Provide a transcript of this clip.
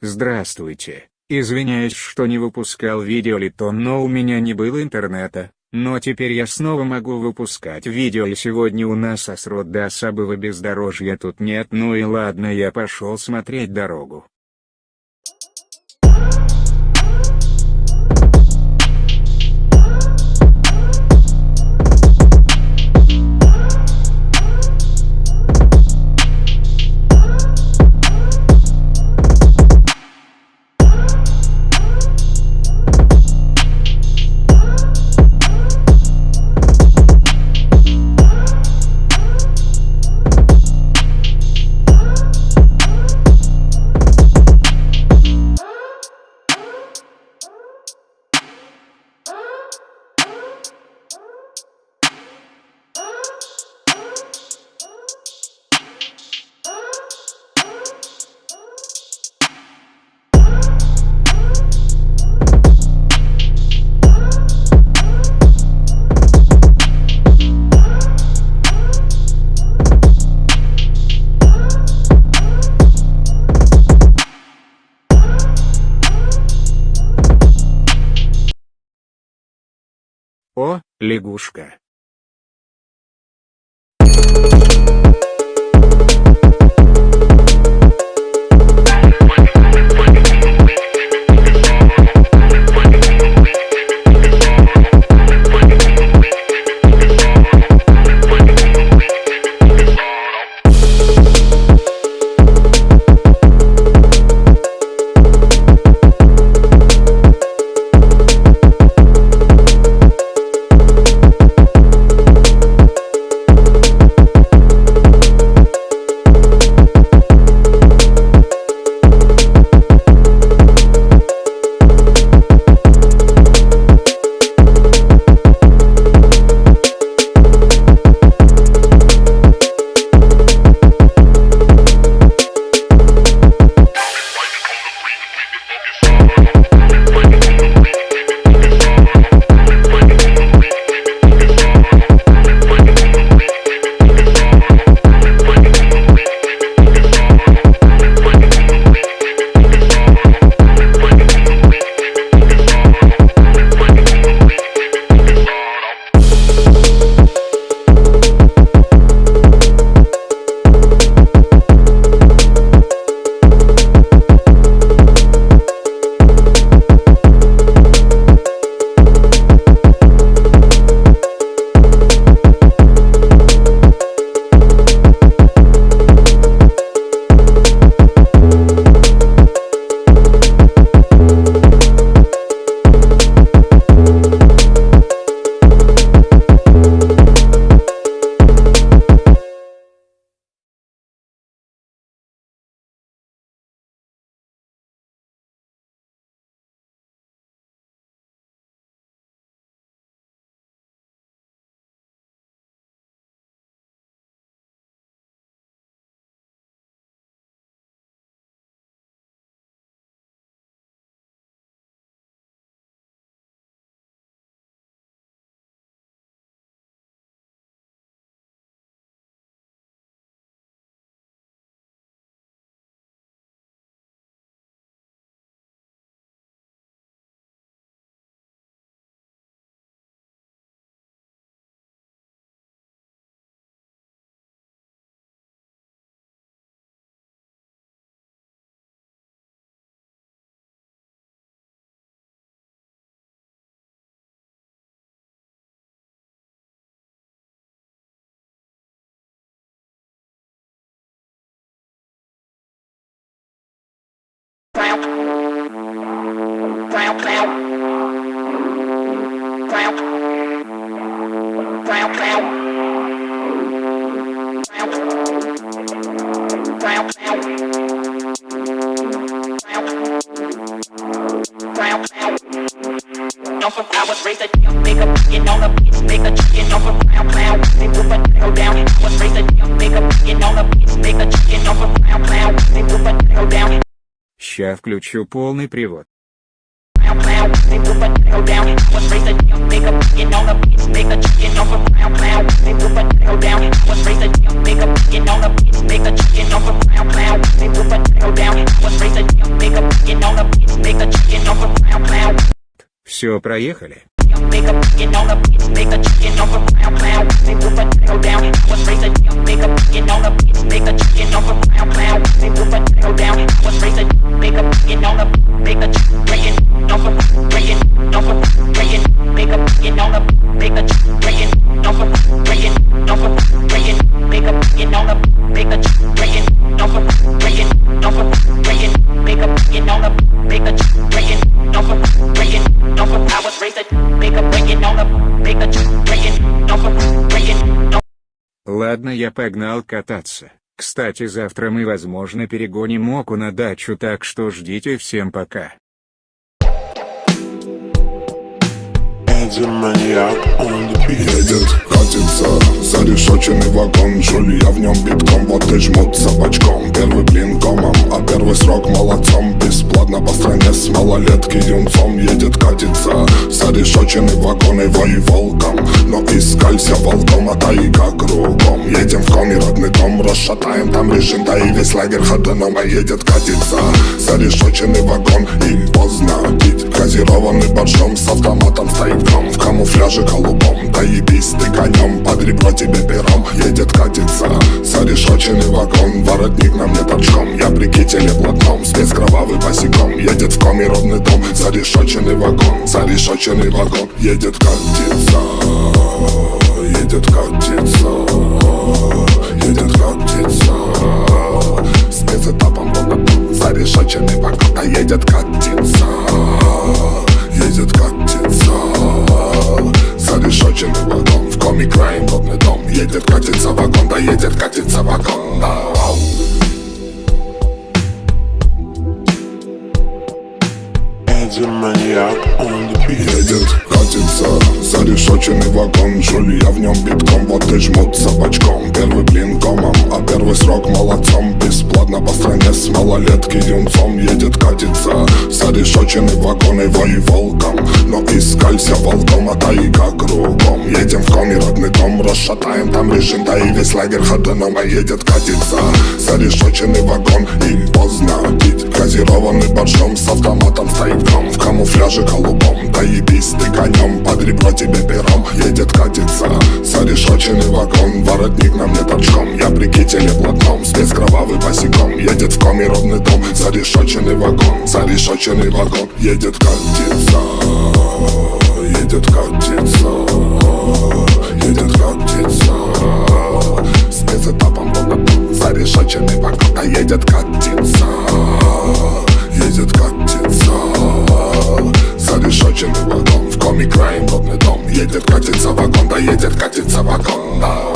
Здравствуйте, извиняюсь, что не выпускал видео летом, но у меня не было интернета, но теперь я снова могу выпускать видео, и сегодня у нас осрод до особого бездорожья тут нет. Ну и ладно, я пошел смотреть дорогу. О, лягушка. I was raised a damn make a chicken on a bitch, make a chicken off a round clown. They whip a tail down. I was raised a damn make a chicken on a bitch, make a chicken off a round clown. They whip a tail down. Ща включу полный привод. They whip a tail down. I was raised a damn make a chicken on a bitch, make a chicken off a round clown. They whip a tail down. I was raised a damn make a chicken on a bitch, make a chicken off a round clown. They whip a tail down. I was raised a damn make a banging on the beats, make a chicken off a pound pound. Все, проехали. Make a banging on the beats, make a chicken off a pound pound. They put a tail down, I was raised a make a banging on the beats, make a chicken off a pound pound. They put a tail down, I was raised a make a banging on the make a chicken off a banging off a banging. Make a banging on the make a chicken off a banging off a banging. Make a banging on the make a chicken off a banging off a banging. Make a banging on the make a chicken off a banging off a. I was raised a make a banging on the make a chicken off a banging. Ладно, я погнал кататься. Кстати, завтра мы, возможно, перегоним Моку на дачу, так что ждите, всем пока. Едет, катится, зарешоченный вагон. Жулья в нем битком, вот и жмут собачком. Первый блин комом, а первый срок молодцом. Бесплатно по стране с малолетки юнцом. Едет, катится, зарешоченный вагон. Его и волком, но искалься волком, а тайга кругом. Едем в коме родный дом, расшатаем там режим, да и весь лагерь ходуном. А едет, катится, зарешоченный вагон. И поздно пить, газированный боржом. С автоматом стоит гром, в камуфляже голубом. Да ебись ты конем, под ребро тебе пером. Едет, катится, зарешоченный вагон. Воротник на мне торчком, я при кителе блатном. Спец кровавый босиком, едет в коме родный дом. Зарешоченный вагон, зарешоченный вагон. Едет, катится, едет, катится, едет, катится. Спецэтапом был зарешоченный вагон. А едет, катится, едет, катится, зарешоченный вагон. В коме краем родный дом. Едет, катится вагон, да едет, катится вагон, да. Едет, катится, зарешоченный вагон. Жулья в нем битком, вот и жмут собачком. Первый блин комом, а первый срок молодцом. Бесплатно по стране с малолетки юнцом. Едет, катится, зарешоченный вагон. Его и волком, но искалься волком, а тайга кругом. Едем в коме родный дом, расшатаем там режим, да и весь лагерь ходуном. А едет, катится, зарешоченный вагон. И поздно пить, газированный боржом. С автоматом стоит гром, в камуфляже голубом. Да ебись ты конем, под ребро тебе пером. Едет, катится, зарешоченный вагон. Воротник на мне торчком, я при кителе блатном. Спец кровавый босиком, едет в коме родный дом. Зарешоченный вагон, зарешоченный вагон. Едет, катится, едет, катится, едет, катится. Спецэтапом был зарешоченный вагон. А едет, катится, едет, катится, зарешоченный вагон. В коме краем родный дом. Едет, катится вагон, да едет, катится вагон, да.